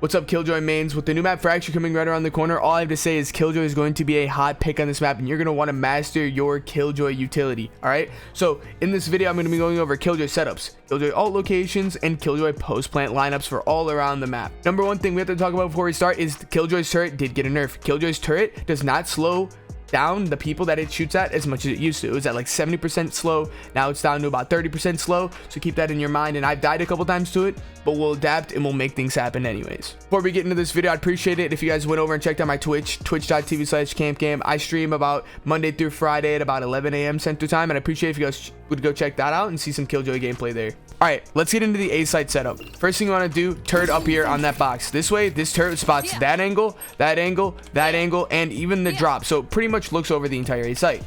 What's up, Killjoy mains? With the new map Fracture coming right around the corner, all I have to say is Killjoy is going to be a hot pick on this map, and you're going to want to master your Killjoy utility. Alright, so in this video I'm going to be going over Killjoy setups, Killjoy alt locations, and Killjoy post plant lineups for all around the map. Number one thing we have to talk about before we start is Killjoy's turret did get a nerf. Killjoy's turret does not slow down the people that it shoots at as much as it used to. It was at like 70% slow. Now it's down to about 30% slow, so keep that in your mind. And I've died a couple times to it, but we'll adapt and we'll make things happen anyways. Before we get into this video, I'd appreciate it if you guys went over and checked out my Twitch, twitch.tv/CaMbCaMb. I stream about Monday through Friday at about 11 a.m. Central Time, and I appreciate if you guys would go check that out and see some Killjoy gameplay there. All right, let's get into the A site setup. First thing you want to do, turret up here on that box. This way, this turret spots that angle, that angle, that angle, and even the drop. So it pretty much looks over the entire A site.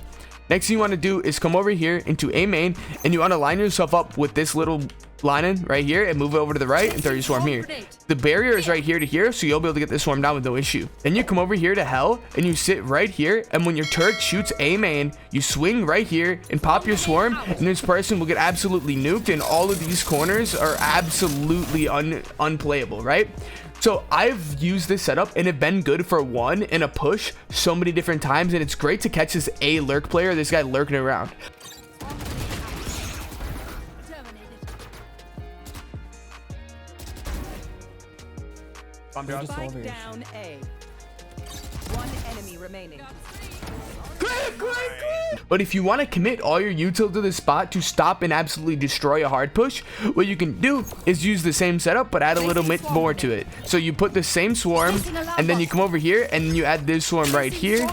Next thing you want to do is come over here into A main, and you want to line yourself up with this little lining right here and move it over to the right and throw your swarm here. The barrier is right here to here, so you'll be able to get this swarm down with no issue. Then you come over here to hell and you sit right here, and when your turret shoots A main, you swing right here and pop your swarm, and this person will get absolutely nuked, and all of these corners are absolutely unplayable, right? So I've used this setup and it's been good for one in a push so many different times, and it's great to catch this A lurk player, this guy lurking around. Spike down A. One enemy remaining. But if you want to commit all your util to this spot to stop and absolutely destroy a hard push, what you can do is use the same setup but add a little bit more to it. So you put the same swarm, and then you come over here and you add this swarm right here.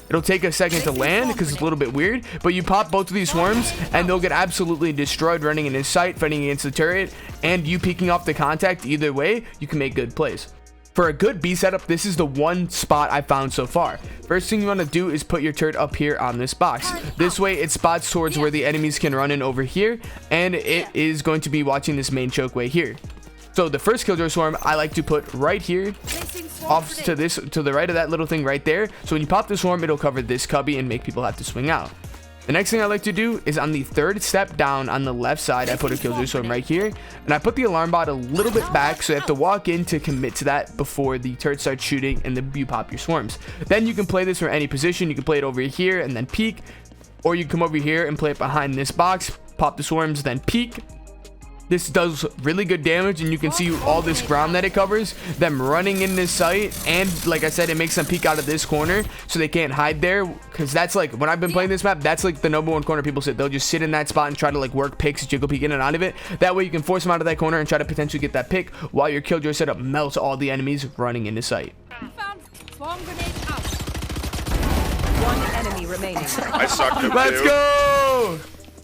It'll take a second to land because it's a little bit weird, but you pop both of these swarms and they'll get absolutely destroyed running in his sight, fighting against the turret, and you peeking off the contact. Either way, you can make good plays. For a good B setup, this is the one spot I found so far. First thing you want to do is put your turret up here on this box. This way it spots towards where the enemies can run in over here, and it is going to be watching this main chokeway here. So the first Killjoy swarm I like to put right here, off to the right of that little thing right there. So when you pop the swarm, it'll cover this cubby and make people have to swing out. The next thing I like to do is on the third step down on the left side, I put a Killjoy swarm right here, and I put the alarm bot a little bit back, so you have to walk in to commit to that before the turret starts shooting, and then you pop your swarms. Then you can play this from any position. You can play it over here and then peek, or you can come over here and play it behind this box, pop the swarms, then peek. This does really good damage, and you can see all this ground that it covers, them running in this site, and like I said, it makes them peek out of this corner so they can't hide there, because that's like, when I've been playing this map, that's like the number one corner people sit. They'll just sit in that spot and try to like work picks, jiggle peek in and out of it. That way you can force them out of that corner and try to potentially get that pick while your Killjoy setup melts all the enemies running into sight. One enemy remaining. I sucked him. Let's go!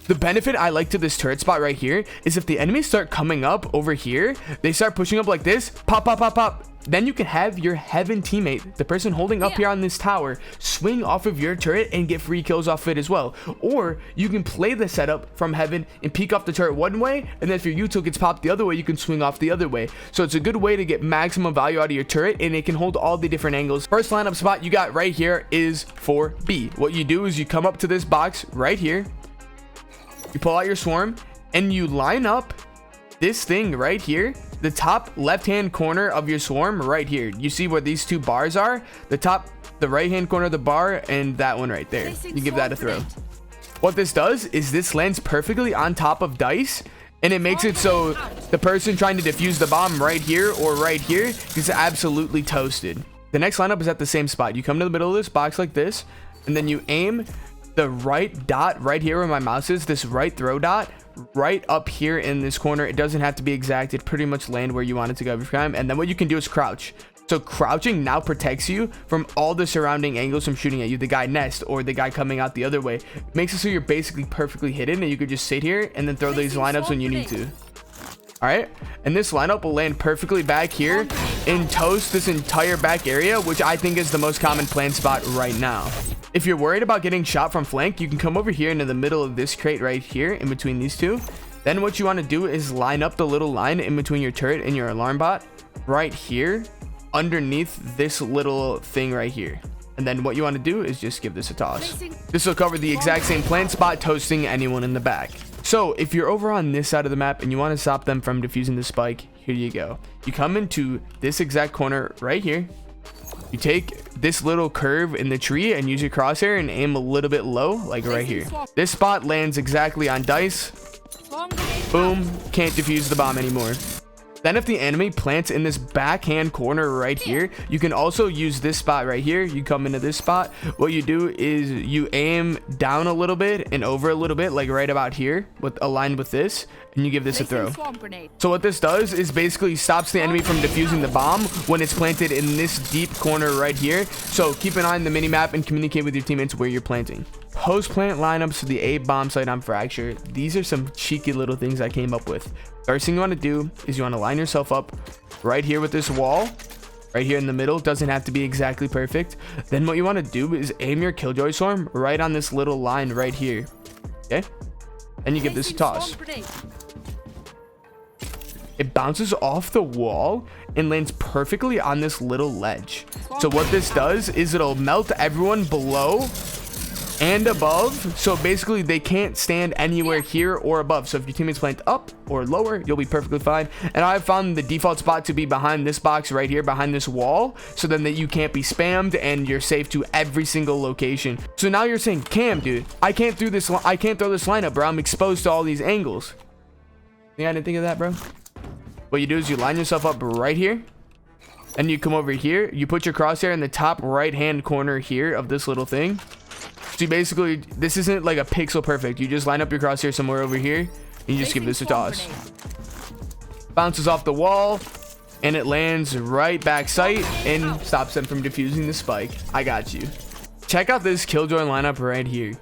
The benefit I like to this turret spot right here is if the enemies start coming up over here, they start pushing up like this, pop, pop, pop, pop. Then you can have your heaven teammate, the person holding up here on this tower, swing off of your turret and get free kills off it as well. Or you can play the setup from heaven and peek off the turret one way, and then if your util gets popped the other way, you can swing off the other way. So it's a good way to get maximum value out of your turret, and it can hold all the different angles. First lineup spot you got right here is for B. What you do is you come up to this box right here, you pull out your swarm, and you line up this thing right here, the top left hand corner of your swarm right here. You see where these two bars are, the right hand corner of the bar, and that one right there. You give that a throw. What this does is this lands perfectly on top of dice, and it makes it so the person trying to defuse the bomb right here or right here gets absolutely toasted. The next lineup is at the same spot. You come to the middle of this box like this, and then you aim the right dot right here where my mouse is, this right throw dot right up here in this corner. It doesn't have to be exact, it pretty much land where you want it to go every time. And then what you can do is crouch. So crouching now protects you from all the surrounding angles from shooting at you, the guy nest or the guy coming out the other way. It makes it so you're basically perfectly hidden, and you could just sit here and then throw these lineups when you need to. All right, and this lineup will land perfectly back here and toast this entire back area, which I think is the most common plant spot right now. If you're worried about getting shot from flank, you can come over here into the middle of this crate right here in between these two. Then what you want to do is line up the little line in between your turret and your alarm bot right here underneath this little thing right here. And then what you want to do is just give this a toss. This will cover the exact same plant spot, toasting anyone in the back. So if you're over on this side of the map and you want to stop them from defusing the spike, here you go. You come into this exact corner right here. You take this little curve in the tree and use your crosshair and aim a little bit low, like right here. This spot lands exactly on dice. Boom, can't defuse the bomb anymore. Then if the enemy plants in this backhand corner right here, you can also use this spot right here. You come into this spot. What you do is you aim down a little bit and over a little bit, like right about here, aligned with this, and you give this a throw. So what this does is basically stops the enemy from defusing the bomb when it's planted in this deep corner right here. So keep an eye on the minimap and communicate with your teammates where you're planting. Post-plant lineups for the A bomb site on Fracture. These are some cheeky little things I came up with. First thing you want to do is you want to line yourself up right here with this wall. Right here in the middle. Doesn't have to be exactly perfect. Then what you want to do is aim your Killjoy swarm right on this little line right here. Okay? And you give this a toss. It bounces off the wall and lands perfectly on this little ledge. So what this does is it'll melt everyone below and above, so basically they can't stand anywhere here or above. So if your teammates plant up or lower, you'll be perfectly fine. And I've found the default spot to be behind this box right here, behind this wall, so then that you can't be spammed and you're safe to every single location. So now you're saying, Cam, dude, I can't throw this lineup, bro. I'm exposed to all these angles. Think I didn't think of that, bro? What you do is you line yourself up right here, and you come over here. You put your crosshair in the top right hand corner here of this little thing. So you basically, this isn't like a pixel perfect. You just line up your crosshair somewhere over here and you just give this a toss. Bounces off the wall and it lands right back sight and stops them from defusing the spike. I got you. Check out this Killjoy lineup right here.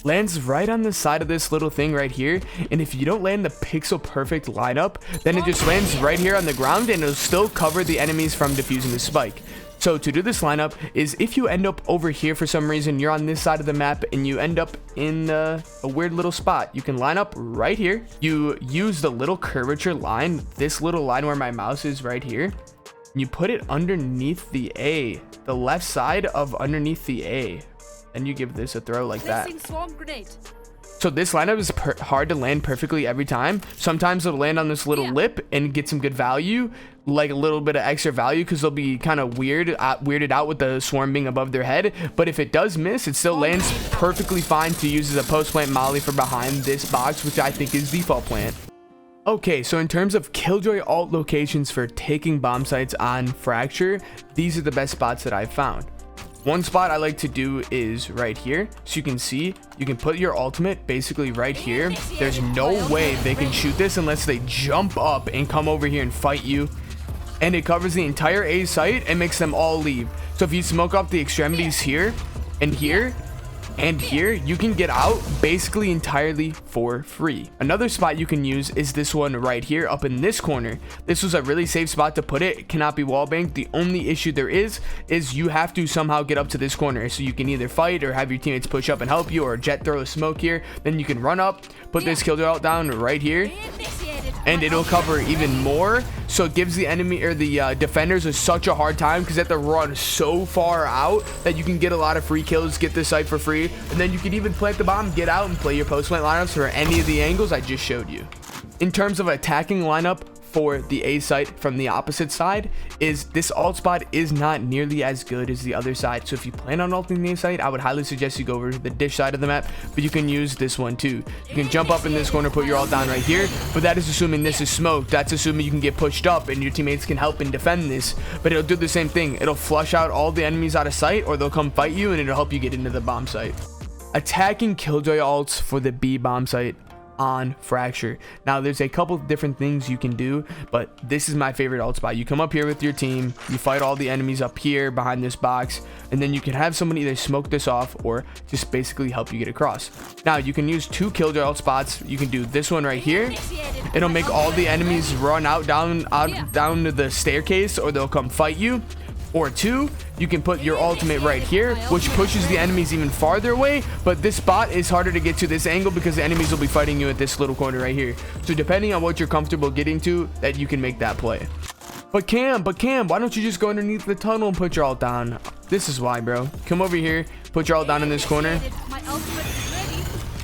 Lands right on the side of this little thing right here, and if you don't land the pixel perfect lineup, then it just lands right here on the ground and it'll still cover the enemies from defusing the spike. So to do this lineup is if you end up over here for some reason, you're on this side of the map and you end up in a weird little spot, you can line up right here. You use the little curvature line, this little line where my mouse is right here, and you put it underneath the A, the left side of underneath the A, and you give this a throw like that. So this lineup is hard to land perfectly every time. Sometimes it'll land on this little lip and get some good value, like a little bit of extra value, because they'll be kind of weirded out with the swarm being above their head. But if it does miss, it still lands perfectly fine to use as a post plant molly for behind this box, which I think is default plant. Okay, so in terms of Killjoy alt locations for taking bomb sites on Fracture, these are the best spots that I've found. One spot I like to do is right here. So you can see, you can put your ultimate basically right here. There's no way they can shoot this unless they jump up and come over here and fight you. And it covers the entire A site and makes them all leave. So if you smoke off the extremities here and here and here, you can get out basically entirely for free. Another spot you can use is this one right here up in this corner. This was a really safe spot to put it. It cannot be wall banked. The only issue there is you have to somehow get up to this corner. So you can either fight or have your teammates push up and help you, or jet throw a smoke here. Then you can run up, put this Killjoy alt down right here, and it'll cover even more. So it gives the enemy or the defenders such a hard time, because they have to run so far out that you can get a lot of free kills, get this site for free, and then you can even plant the bomb, get out, and play your post plant lineups for any of the angles I just showed you. In terms of attacking lineup for the A site from the opposite side, is this alt spot is not nearly as good as the other side. So if you plan on ulting the A site, I would highly suggest you go over to the dish side of the map, but you can use this one too. You can jump up in this corner, put your ult down right here, but that is assuming this is smoked. That's assuming you can get pushed up and your teammates can help and defend this, but it'll do the same thing. It'll flush out all the enemies out of sight, or they'll come fight you, and it'll help you get into the bomb site. Attacking Killjoy alts for the B bomb site on Fracture. Now there's a couple different things you can do, but this is my favorite alt spot. You come up here with your team, you fight all the enemies up here behind this box, and then you can have someone either smoke this off or just basically help you get across. Now you can use two Killjoy alt spots. You can do this one right here. It'll make all the enemies run down to the staircase, or they'll come fight you. Or two, you can put your ultimate right here, which pushes the enemies even farther away, but this spot is harder to get to this angle because the enemies will be fighting you at this little corner right here. So depending on what you're comfortable getting to, that you can make that play. But Cam, why don't you just go underneath the tunnel and put your ult down? This is why, bro. Come over here, put your ult down in this corner.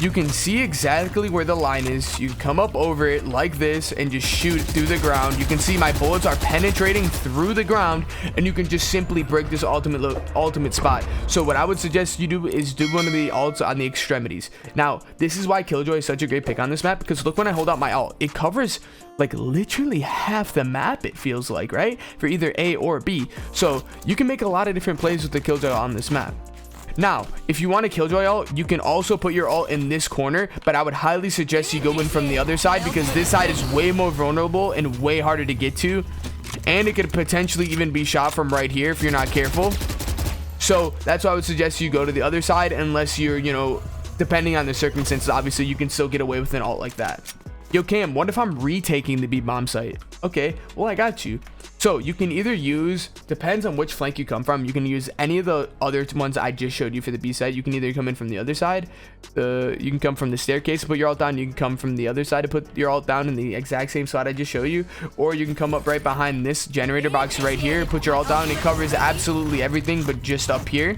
you can see exactly where the line is. You come up over it like this and just shoot through the ground. You can see my bullets are penetrating through the ground, and you can just simply break this ultimate spot. So what I would suggest you do is do one of the ults on the extremities. Now, this is why Killjoy is such a great pick on this map, because look, when I hold out my ult, it covers like literally half the map, it feels like, right? For either A or B. So you can make a lot of different plays with the Killjoy on this map. Now, if you want a Killjoy ult, you can also put your ult in this corner, but I would highly suggest you go in from the other side, because this side is way more vulnerable and way harder to get to, and it could potentially even be shot from right here if you're not careful. So that's why I would suggest you go to the other side, unless you're, you know, depending on the circumstances. Obviously you can still get away with an ult like that. Yo, Cam, what if I'm retaking the B bomb site? Okay, well, I got you. So you can either use, depends on which flank you come from, you can use any of the other ones I just showed you for the B side. You can either come in from the other side, you can come from the staircase to put your ult down, you can come from the other side to put your ult down in the exact same spot I just showed you, or you can come up right behind this generator box right here, put your ult down. It covers absolutely everything but just up here.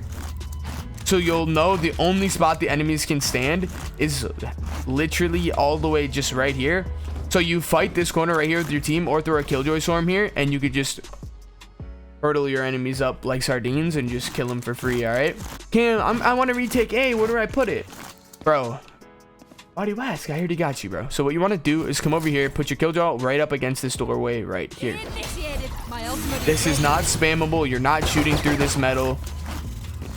So you'll know the only spot the enemies can stand is literally all the way just right here. So you fight this corner right here with your team, or throw a Killjoy swarm here, and you could just hurdle your enemies up like sardines and just kill them for free. All right, Cam, I want to retake A. Where do I put it, bro? Why do you ask? I already got you, bro. So what you want to do is come over here, put your Killjoy right up against this doorway right here. This is not spammable. You're not shooting through this metal.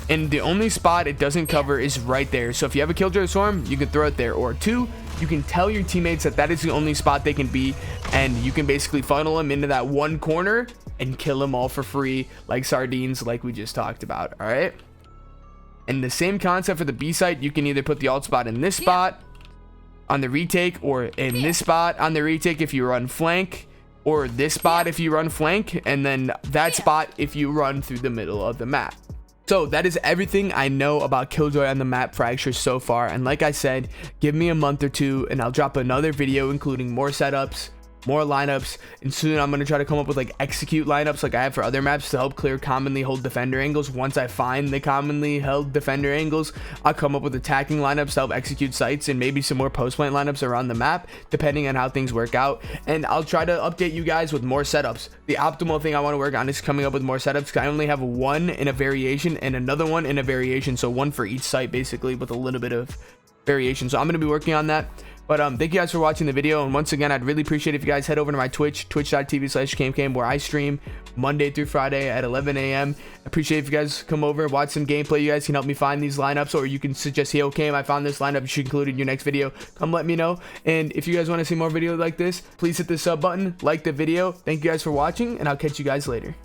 And the only spot it doesn't cover is right there. So if you have a Killjoy swarm, you can throw it there. Or two, you can tell your teammates that that is the only spot they can be, and you can basically funnel them into that one corner and kill them all for free like sardines, like we just talked about. All right, and the same concept for the B site. You can either put the ult spot in this spot on the retake, or in this spot on the retake if you run flank, or this spot if you run flank, and then that spot if you run through the middle of the map. So that is everything I know about Killjoy on the map Fracture so far. And like I said, give me a month or two and I'll drop another video including more setups, more lineups, and soon I'm going to try to come up with like execute lineups like I have for other maps to help clear commonly held defender angles. Once I find the commonly held defender angles, I'll come up with attacking lineups to help execute sites, and maybe some more post plant lineups around the map depending on how things work out. And I'll try to update you guys with more setups. The optimal thing I want to work on is coming up with more setups, because I only have one in a variation and another one in a variation, so one for each site basically with a little bit of variation. So I'm going to be working on that. But thank you guys for watching the video, and once again, I'd really appreciate if you guys head over to my Twitch, twitch.tv/CaMbCaMb, where I stream Monday through Friday at 11 a.m. I appreciate if you guys come over, watch some gameplay. You guys can help me find these lineups, or you can suggest, hey, okay, I found this lineup, you should include it in your next video. Come let me know. And if you guys want to see more videos like this, please hit the sub button, like the video. Thank you guys for watching, and I'll catch you guys later.